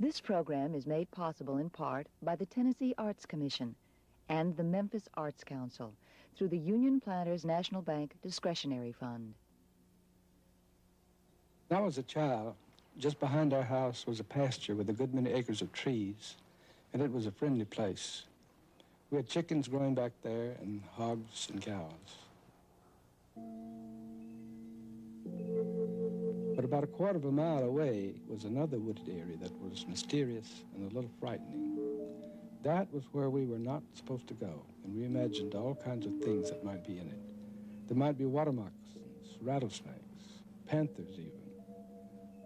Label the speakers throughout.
Speaker 1: This program is made possible in part by the Tennessee Arts Commission and the Memphis Arts Council through the Union Planters National Bank Discretionary Fund.
Speaker 2: When I was a child, just behind our house was a pasture with a good many acres of trees, and it was a friendly place. We had chickens growing back there and hogs and cows. But about a quarter of a mile away was another wooded area that was mysterious and a little frightening. That was where we were not supposed to go, and we imagined all kinds of things that might be in it. There might be water moccasins, rattlesnakes, panthers even.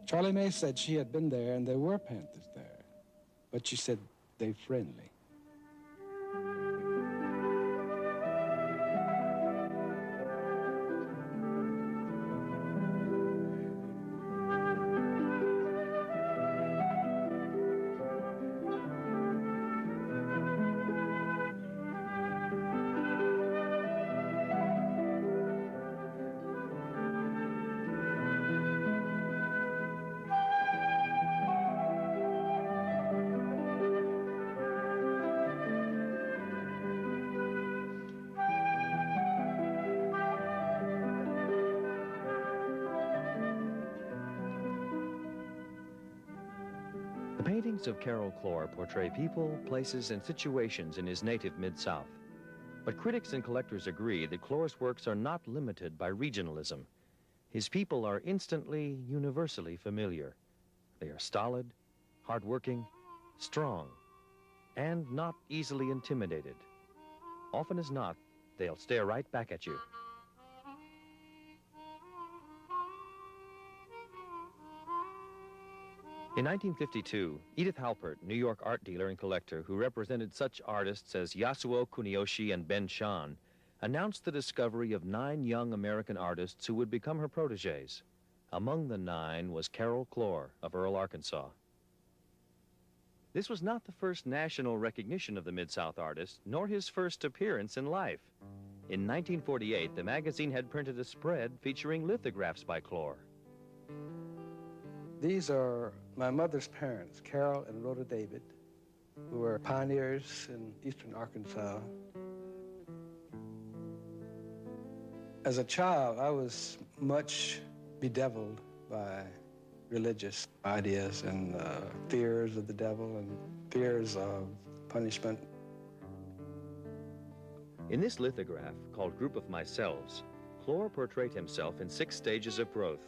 Speaker 2: Charlie Mae said she had been there and there were panthers there, but she said they friendly.
Speaker 3: The paintings of Carroll Cloar portray people, places, and situations in his native Mid-South. But critics and collectors agree that Cloar's works are not limited by regionalism. His people are instantly, universally familiar. They are stolid, hardworking, strong, and not easily intimidated. Often as not, they'll stare right back at you. In 1952, Edith Halpert, New York art dealer and collector who represented such artists as Yasuo Kuniyoshi and Ben Shahn, announced the discovery of 9 young American artists who would become her protégés. Among the 9 was Carroll Cloar of Earle, Arkansas. This was not the first national recognition of the Mid-South artist, nor his first appearance in life. In 1948, the magazine had printed a spread featuring lithographs by Cloar.
Speaker 2: These are my mother's parents, Carroll and Rhoda David, who were pioneers in eastern Arkansas. As a child, I was much bedeviled by religious ideas and fears of the devil and fears of punishment.
Speaker 3: In this lithograph, called Group of Myselves, Cloar portrayed himself in 6 stages of growth,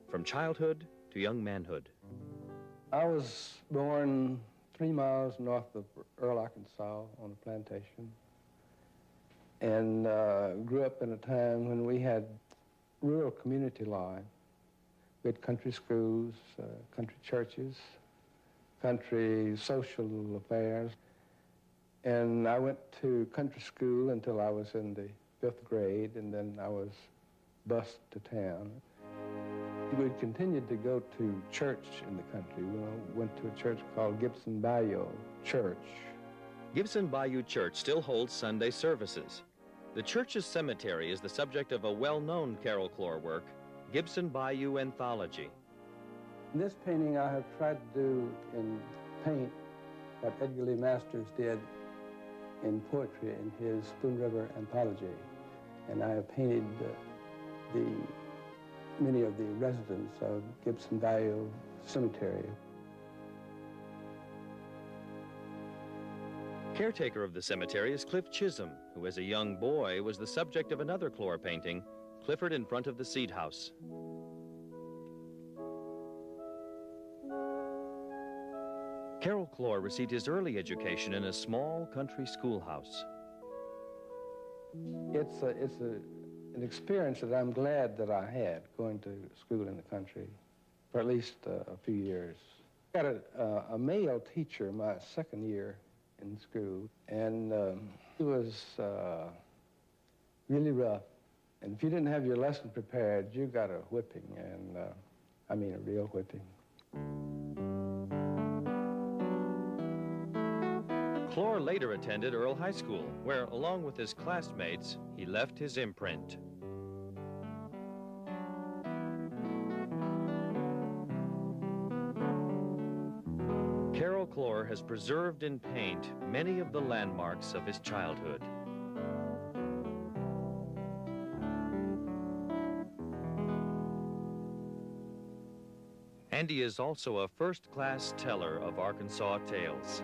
Speaker 3: from childhood to young manhood.
Speaker 2: I was born 3 miles north of Earle, Arkansas, on a plantation, and grew up in a time when we had rural community life. We had country schools, country churches, country social affairs, and I went to country school until I was in the 5th grade, and then I was bused to town. We continued to go to church in the country. We went to a church called Gibson Bayou Church.
Speaker 3: Gibson Bayou Church still holds Sunday services. The church's cemetery is the subject of a well-known Carroll Cloar work, Gibson Bayou Anthology.
Speaker 2: In this painting, I have tried to do in paint what Edgar Lee Masters did in poetry in his Spoon River Anthology. And I have painted many of the residents of Gibson Bayou Cemetery.
Speaker 3: Caretaker of the cemetery is Cliff Chisholm, who as a young boy was the subject of another Cloar painting, Clifford in Front of the Seed House. Carroll Cloar received his early education in a small country schoolhouse.
Speaker 2: It's an experience that I'm glad that I had, going to school in the country for at least a few years. I got a male teacher my 2nd year in school, and he was really rough. And if you didn't have your lesson prepared, you got a whipping, and I mean a real whipping.
Speaker 3: Cloar later attended Earle High School, where, along with his classmates, he left his imprint. Cloar has preserved in paint many of the landmarks of his childhood. And he is also a first-class teller of Arkansas tales.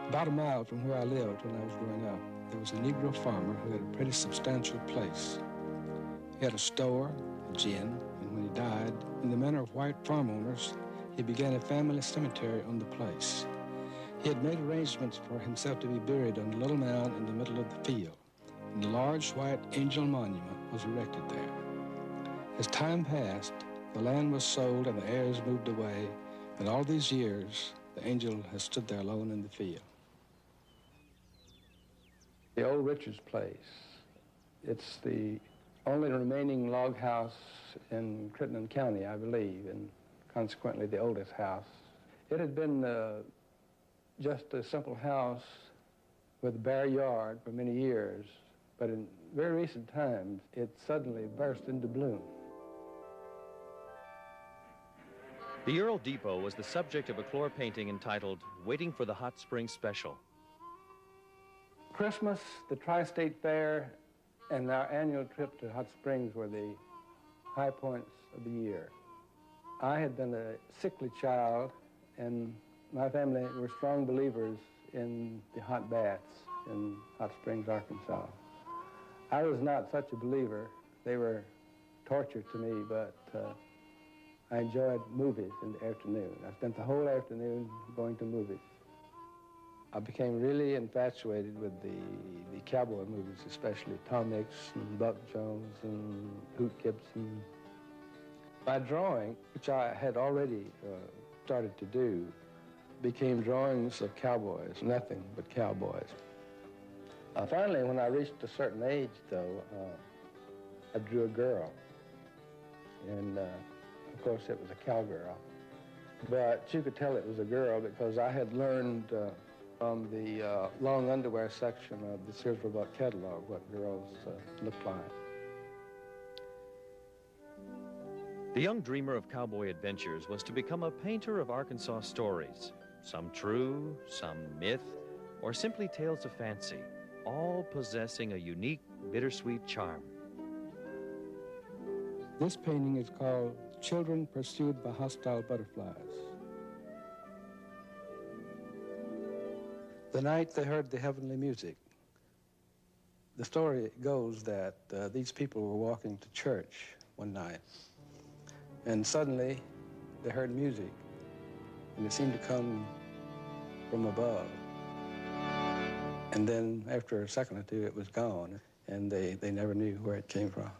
Speaker 2: About a mile from where I lived when I was growing up, there was a Negro farmer who had a pretty substantial place. He had a store, a gin, and when he died, in the manner of white farm owners, he began a family cemetery on the place. He had made arrangements for himself to be buried on a little mound in the middle of the field, and a large white angel monument was erected there. As time passed, the land was sold and the heirs moved away, and all these years, the angel has stood there alone in the field. The old Richards place. It's the only remaining log house in Crittenden County, I believe, and consequently the oldest house. It had been just a simple house with a bare yard for many years, but in very recent times, it suddenly burst into bloom.
Speaker 3: The Earl Depot was the subject of a Cloar painting entitled Waiting for the Hot Spring Special.
Speaker 2: Christmas, the Tri-State Fair, and our annual trip to Hot Springs were the high points of the year. I had been a sickly child, and my family were strong believers in the hot baths in Hot Springs, Arkansas. I was not such a believer. They were torture to me, but I enjoyed movies in the afternoon. I spent the whole afternoon going to movies. I became really infatuated with the cowboy movies, especially Tom Mix and Buck Jones and Hoot Gibson. My drawing, which I had already started to do, became drawings of cowboys, nothing but cowboys. Finally, when I reached a certain age, though, I drew a girl. And of course, it was a cowgirl. But you could tell it was a girl because I had learned from the long underwear section of the Sears Roebuck catalog what girls looked like.
Speaker 3: The young dreamer of cowboy adventures was to become a painter of Arkansas stories, some true, some myth, or simply tales of fancy, all possessing a unique, bittersweet charm.
Speaker 2: This painting is called Children Pursued by Hostile Butterflies. The night they heard the heavenly music. The story goes that these people were walking to church one night, and suddenly they heard music, and it seemed to come from above. And then after a second or two, it was gone, and they never knew where it came from.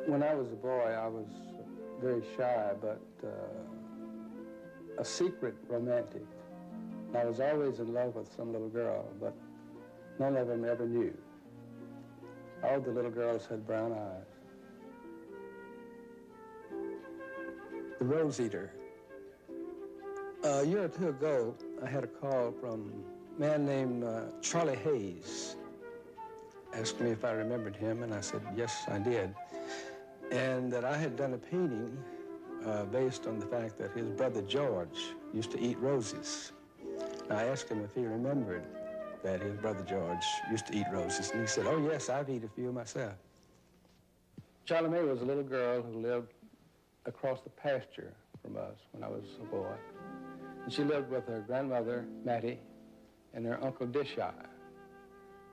Speaker 2: When I was a boy, I was very shy, but a secret romantic. I was always in love with some little girl, but none of them ever knew. All the little girls had brown eyes. The Rose Eater. A year or two ago, I had a call from a man named Charlie Hayes. Asked me if I remembered him, and I said, yes, I did. And that I had done a painting based on the fact that his brother George used to eat roses. And I asked him if he remembered that his brother George used to eat roses, and he said, oh, yes, I've eaten a few myself. Charlie May was a little girl who lived across the pasture from us when I was a boy. And she lived with her grandmother, Mattie, and her uncle Disheye.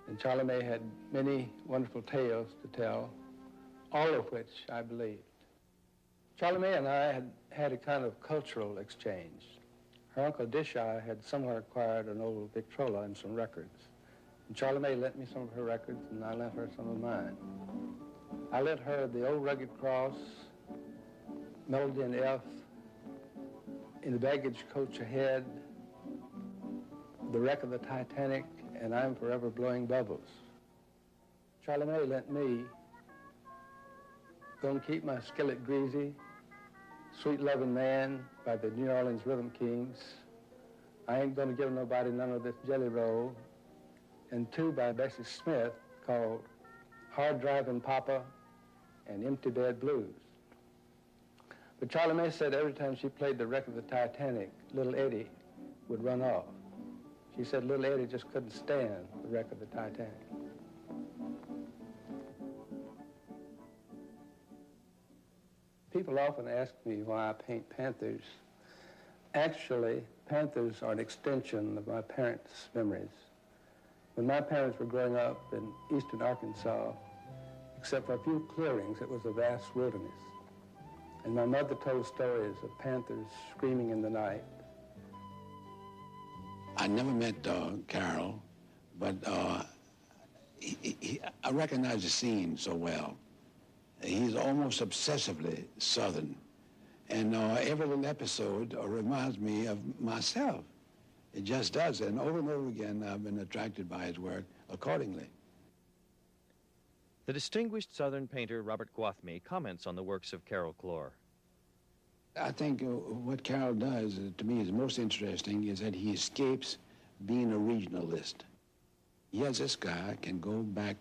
Speaker 2: And Charlie May had many wonderful tales to tell, all of which I believed. Charlie May and I had a kind of cultural exchange. Her uncle Disheye had somewhere acquired an old Victrola and some records. And Charlie May lent me some of her records, and I lent her some of mine. I lent her The Old Rugged Cross, Melody in F, In the Baggage Coach Ahead, The Wreck of the Titanic, and I'm Forever Blowing Bubbles. Charlie May lent me Gonna Keep My Skillet Greasy, Sweet Lovin' Man by the New Orleans Rhythm Kings, I Ain't Gonna Give Nobody None of This Jelly Roll, and two by Bessie Smith called Hard Drivin' Papa and Empty Bed Blues. But Charlie May said every time she played the wreck of the Titanic, little Eddie would run off. She said little Eddie just couldn't stand the wreck of the Titanic. People often ask me why I paint panthers. Actually, panthers are an extension of my parents' memories. When my parents were growing up in eastern Arkansas, except for a few clearings, it was a vast wilderness. And my mother told stories of panthers screaming in the night.
Speaker 4: I never met Carroll, but I recognize the scene so well. He's almost obsessively Southern. And every little episode reminds me of myself. It just does. And over again, I've been attracted by his work accordingly.
Speaker 3: The distinguished Southern painter Robert Gwathmey comments on the works of Carroll Cloar.
Speaker 4: I think what Carroll does, to me, is most interesting is that he escapes being a regionalist. Yes, this guy can go back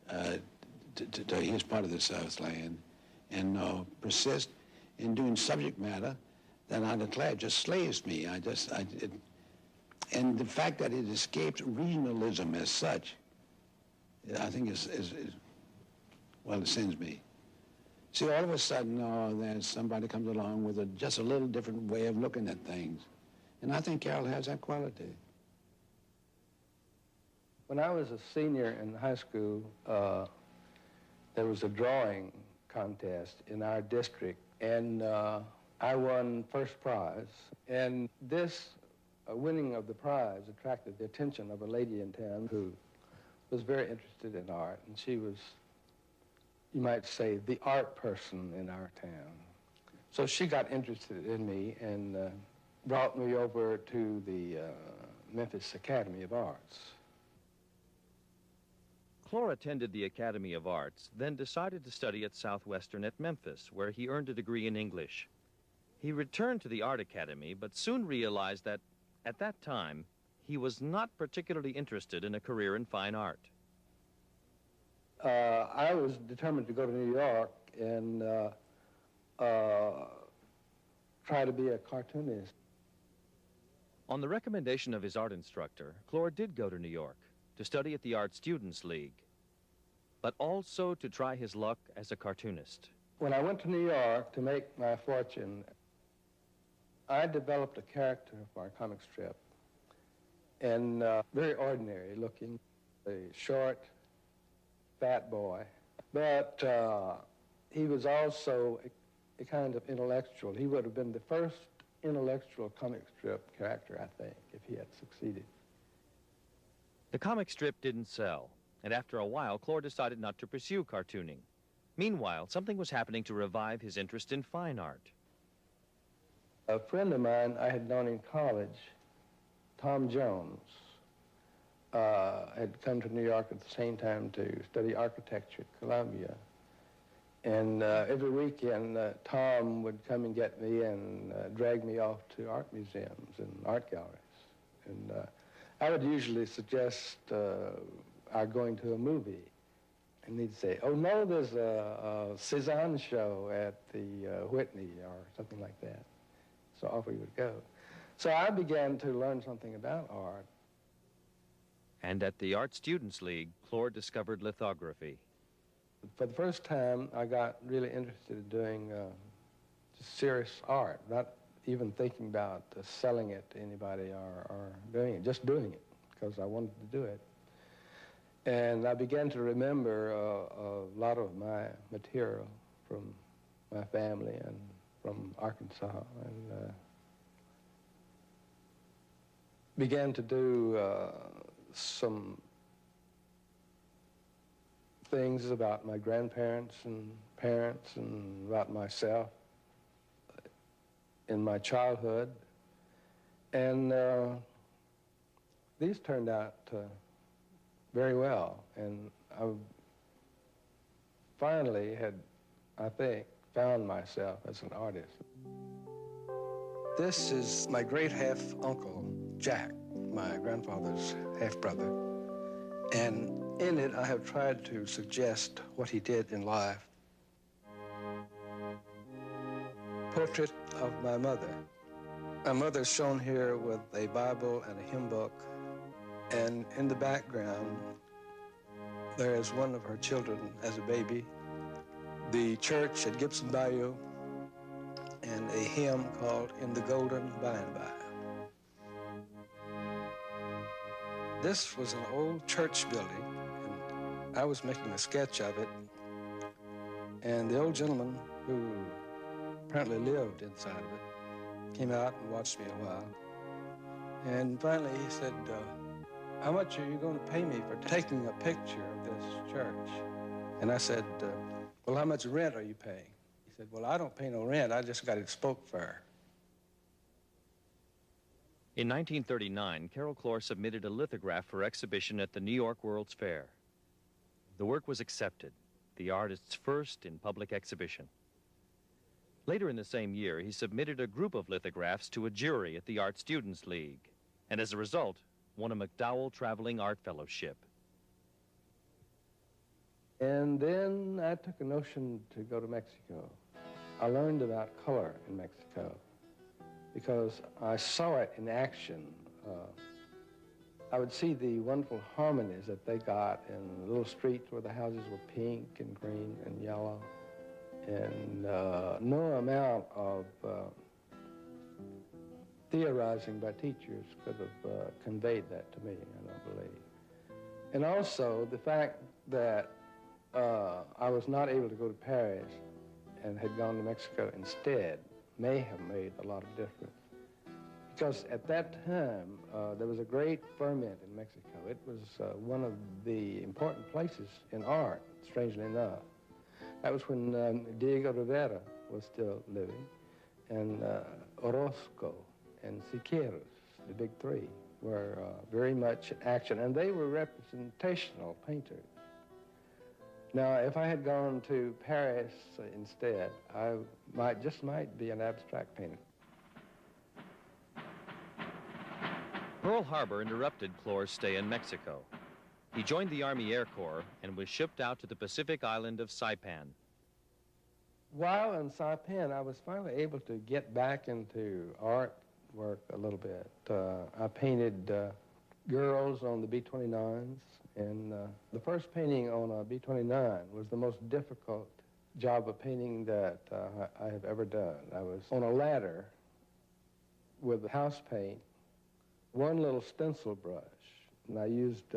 Speaker 4: to his part of the Southland and persist in doing subject matter that I declare just slaves me. And the fact that it escapes regionalism as such, I think well, it sends me. See, all of a sudden, there's somebody comes along with just a little different way of looking at things. And I think Carroll has that quality.
Speaker 2: When I was a senior in high school, there was a drawing contest in our district, and I won first prize. And this winning of the prize attracted the attention of a lady in town who was very interested in art, and she was, you might say, the art person in our town. So she got interested in me and brought me over to the Memphis Academy of Arts.
Speaker 3: Cloar attended the Academy of Arts, then decided to study at Southwestern at Memphis, where he earned a degree in English. He returned to the Art Academy, but soon realized that, at that time, he was not particularly interested in a career in fine art.
Speaker 2: I was determined to go to New York and try to be a cartoonist.
Speaker 3: On the recommendation of his art instructor, Cloar did go to New York to study at the Art Students League, but also to try his luck as a cartoonist.
Speaker 2: When I went to New York to make my fortune, I developed a character for a comic strip, and very ordinary looking, a short, fat boy. But he was also a kind of intellectual. He would have been the first intellectual comic strip character, I think, if he had succeeded.
Speaker 3: The comic strip didn't sell, and after a while, Cloar decided not to pursue cartooning. Meanwhile, something was happening to revive his interest in fine art.
Speaker 2: A friend of mine I had known in college, Tom Jones, had come to New York at the same time to study architecture at Columbia. And every weekend, Tom would come and get me and drag me off to art museums and art galleries. And I would usually suggest our going to a movie. And he'd say, oh, no, there's a Cézanne show at the Whitney or something like that. So off we would go. So I began to learn something about art.
Speaker 3: And at the Art Students League, Cloar discovered lithography.
Speaker 2: For the first time, I got really interested in doing just serious art, not even thinking about selling it to anybody or doing it, just doing it, because I wanted to do it. And I began to remember a lot of my material from my family and from Arkansas, and began to do some things about my grandparents and parents and about myself in my childhood. And these turned out very well. And I finally had, I think, found myself as an artist. This is my great half-uncle, Jack, my grandfather's half-brother. And in it, I have tried to suggest what he did in life. portrait of my mother. My mother's shown here with a Bible and a hymn book, and in the background, there is one of her children as a baby, the church at Gibson Bayou, and a hymn called In the Golden By and By. This was an old church building, and I was making a sketch of it, and the old gentleman who apparently lived inside of it came out and watched me a while. And finally he said, how much are you going to pay me for taking a picture of this church? And I said, well, how much rent are you paying? He said, well, I don't pay no rent. I just got it spoke for.
Speaker 3: In 1939, Carroll Cloar submitted a lithograph for exhibition at the New York World's Fair. The work was accepted, the artist's first in public exhibition. Later in the same year, he submitted a group of lithographs to a jury at the Art Students League, and as a result, won a McDowell Traveling Art Fellowship.
Speaker 2: And then I took a notion to go to Mexico. I learned about color in Mexico because I saw it in action. I would see the wonderful harmonies that they got in the little streets where the houses were pink and green and yellow. And no amount of theorizing by teachers could have conveyed that to me, I don't believe. And also the fact that I was not able to go to Paris and had gone to Mexico instead may have made a lot of difference. Because at that time, there was a great ferment in Mexico. It was one of the important places in art, strangely enough. That was when Diego Rivera was still living, and Orozco and Siqueiros, the big three, were very much in action, and they were representational painters. Now, if I had gone to Paris instead, I might be an abstract painter.
Speaker 3: Pearl Harbor interrupted Cloar's stay in Mexico. He joined the Army Air Corps and was shipped out to the Pacific island of Saipan.
Speaker 2: While in Saipan, I was finally able to get back into art work a little bit. I painted girls on the B-29s, and the first painting on a B-29 was the most difficult job of painting that I have ever done. I was on a ladder with house paint, one little stencil brush, and I used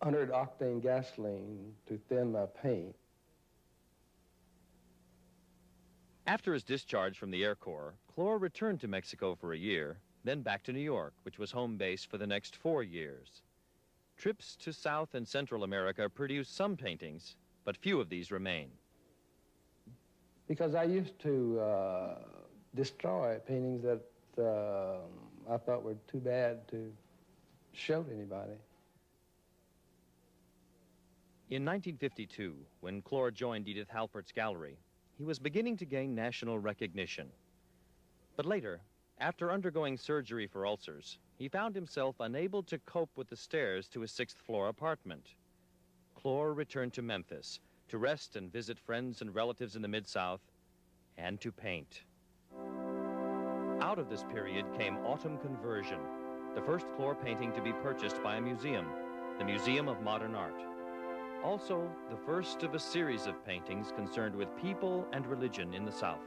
Speaker 2: 100-octane gasoline to thin my paint.
Speaker 3: After his discharge from the Air Corps, Cloar returned to Mexico for a year, then back to New York, which was home base for the next 4 years. Trips to South and Central America produced some paintings, but few of these remain.
Speaker 2: Because I used to destroy paintings that I thought were too bad to show to anybody.
Speaker 3: In 1952, when Cloar joined Edith Halpert's gallery, he was beginning to gain national recognition. But later, after undergoing surgery for ulcers, he found himself unable to cope with the stairs to his 6th-floor apartment. Cloar returned to Memphis to rest and visit friends and relatives in the Mid-South, and to paint. Out of this period came Autumn Conversion, the first Cloar painting to be purchased by a museum, the Museum of Modern Art. Also, the first of a series of paintings concerned with people and religion in the South.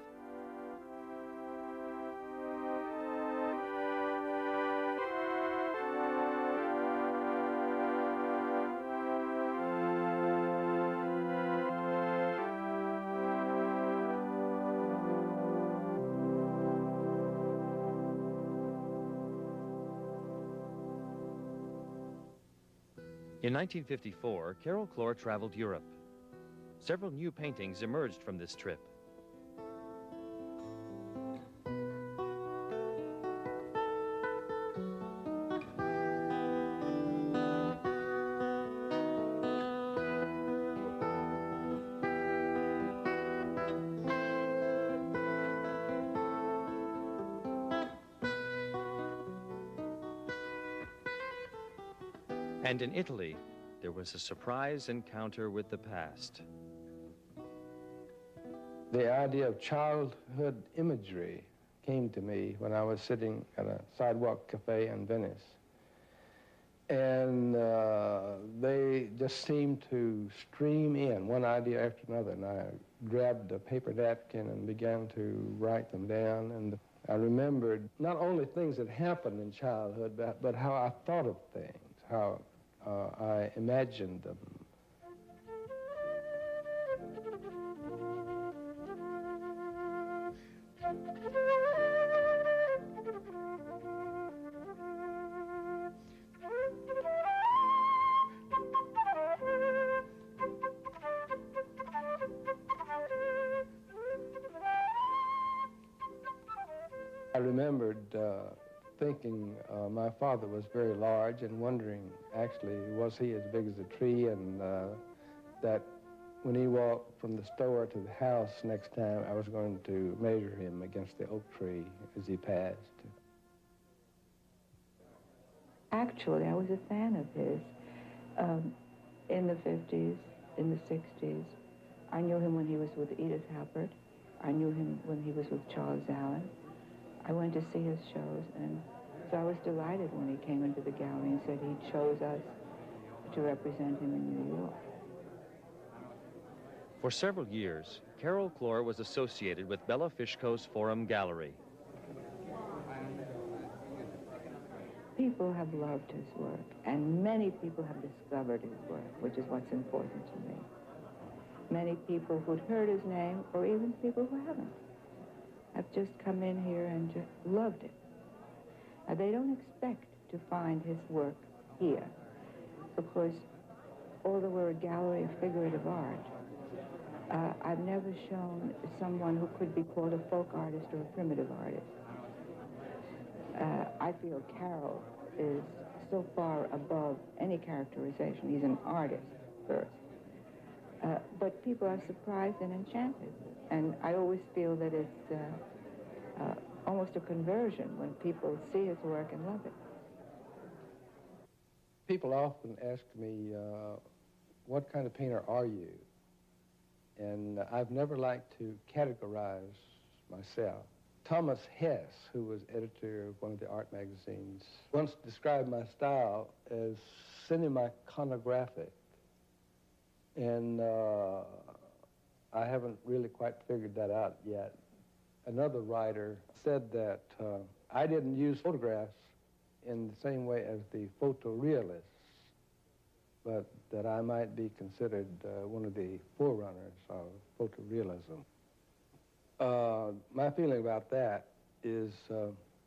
Speaker 3: In 1954, Carroll Cloar traveled Europe. Several new paintings emerged from this trip. And in Italy, there was a surprise encounter with the past.
Speaker 2: The idea of childhood imagery came to me when I was sitting at a sidewalk cafe in Venice. And they just seemed to stream in, one idea after another. And I grabbed a paper napkin and began to write them down. And I remembered not only things that happened in childhood, but how I thought of things, how I imagined them. I remembered thinking my father was very large and wondering, actually, was he as big as a tree, and that when he walked from the store to the house next time, I was going to measure him against the oak tree as he passed.
Speaker 5: Actually, I was a fan of his. In the 50s, in the 60s, I knew him when he was with Edith Halpert. I knew him when he was with Charles Allen. I went to see his shows, and so I was delighted when he came into the gallery and said he chose us to represent him in New York.
Speaker 3: For several years, Carroll Cloar was associated with Bella Fishko's Forum Gallery.
Speaker 5: People have loved his work, and many people have discovered his work, which is what's important to me. Many people who'd heard his name, or even people who haven't, have just come in here and just loved it. Now, they don't expect to find his work here, because although we're a gallery of figurative art, I've never shown someone who could be called a folk artist or a primitive artist. I feel Carroll is so far above any characterization. He's an artist first. But people are surprised and enchanted. And I always feel that it's almost a conversion when people see his work and love it.
Speaker 2: People often ask me, what kind of painter are you? And I've never liked to categorize myself. Thomas Hess, who was editor of one of the art magazines, once described my style as cinema-iconographic. And I haven't really quite figured that out yet. Another writer said that I didn't use photographs in the same way as the photorealists, but that I might be considered one of the forerunners of photorealism. My feeling about that is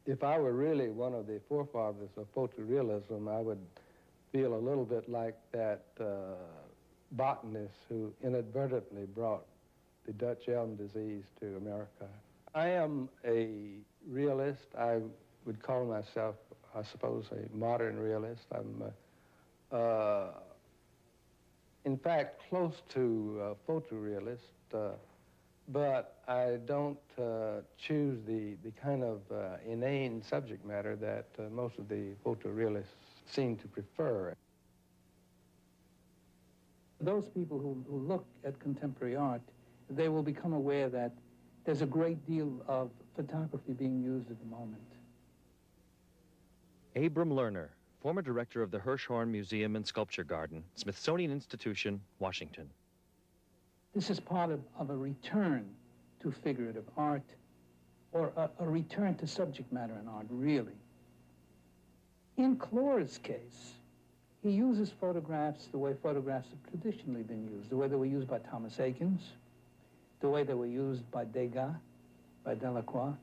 Speaker 2: if I were really one of the forefathers of photorealism, I would feel a little bit like that botanist who inadvertently brought the Dutch elm disease to America. I am a realist. I would call myself, I suppose, a modern realist. I'm, in fact, close to a photorealist, but I don't choose the kind of inane subject matter that most of the photorealists seem to prefer.
Speaker 6: Those people who look at contemporary art, they will become aware that there's a great deal of photography being used at the moment.
Speaker 3: Abram Lerner, former director of the Hirshhorn Museum and Sculpture Garden, Smithsonian Institution, Washington.
Speaker 6: This is part of a return to figurative art, or a return to subject matter in art, really. In Cloar's case, he uses photographs the way photographs have traditionally been used, the way they were used by Thomas Eakins, the way they were used by Degas, by Delacroix,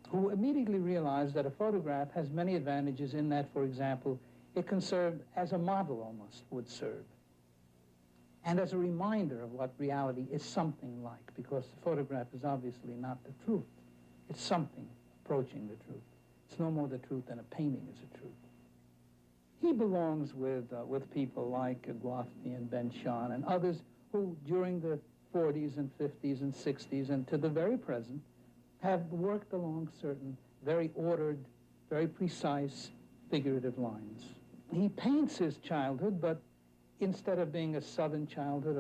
Speaker 6: who immediately realized that a photograph has many advantages in that, for example, it can serve as a model almost would serve, and as a reminder of what reality is something like, because the photograph is obviously not the truth. It's something approaching the truth. It's no more the truth than a painting is the truth. He belongs with people like Guathny and Ben Shahn and others who, during the 40s and 50s and 60s and to the very present, have worked along certain very ordered, very precise figurative lines. He paints his childhood, but instead of being a Southern childhood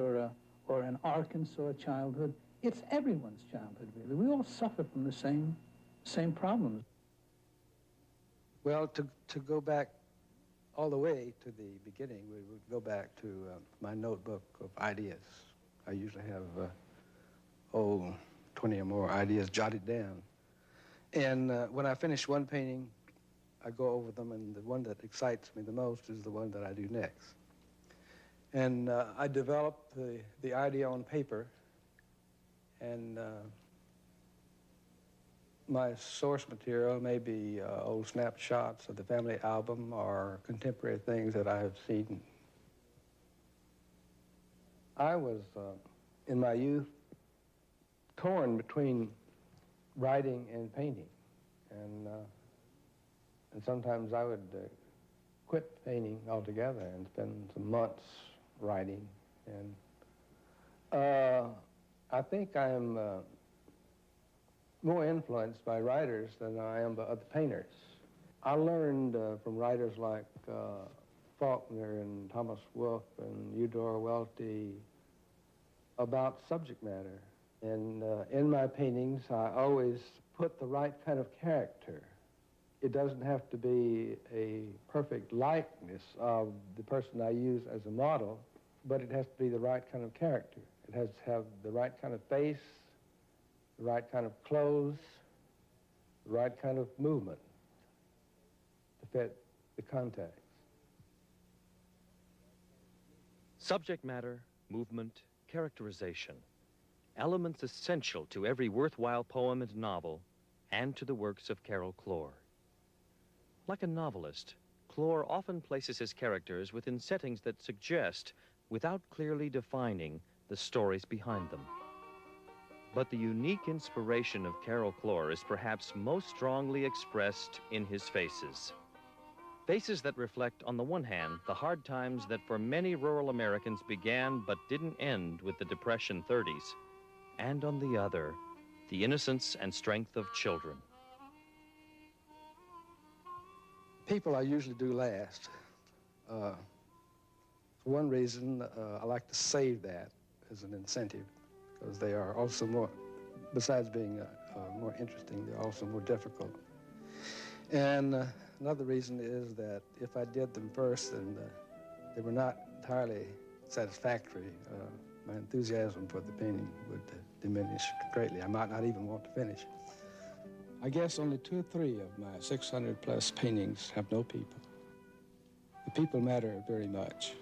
Speaker 6: or an Arkansas childhood, It's everyone's childhood, really. We all suffer from the same problems.
Speaker 2: Well, to go back all the way to the beginning, we would go back to my notebook of ideas. I usually have, 20 or more ideas jotted down. And when I finish one painting, I go over them, and the one that excites me the most is the one that I do next. And I develop the idea on paper, and my source material may be old snapshots of the family album or contemporary things that I have seen. I was, in my youth, torn between writing and painting. And sometimes I would quit painting altogether and spend some months writing. And I think I'm more influenced by writers than I am by other painters. I learned from writers like Faulkner and Thomas Wolfe and Eudora Welty about subject matter. And in my paintings, I always put the right kind of character. It doesn't have to be a perfect likeness of the person I use as a model, but it has to be the right kind of character. It has to have the right kind of face, the right kind of clothes, the right kind of movement to fit the context.
Speaker 3: Subject matter, movement, characterization. Elements essential to every worthwhile poem and novel, and to the works of Carroll Cloar. Like a novelist, Cloar often places his characters within settings that suggest, without clearly defining, the stories behind them. But the unique inspiration of Carroll Cloar is perhaps most strongly expressed in his faces. Faces that reflect, on the one hand, the hard times that for many rural Americans began but didn't end with the Depression 30s, and on the other, the innocence and strength of children.
Speaker 2: People I usually do last. For one reason, I like to save that as an incentive, because they are also more, besides being more interesting, they're also more difficult. And another reason is that if I did them first and they were not entirely satisfactory, my enthusiasm for the painting would diminish greatly. I might not even want to finish. I guess only 2 or 3 of my 600 plus paintings have no people. The people matter very much.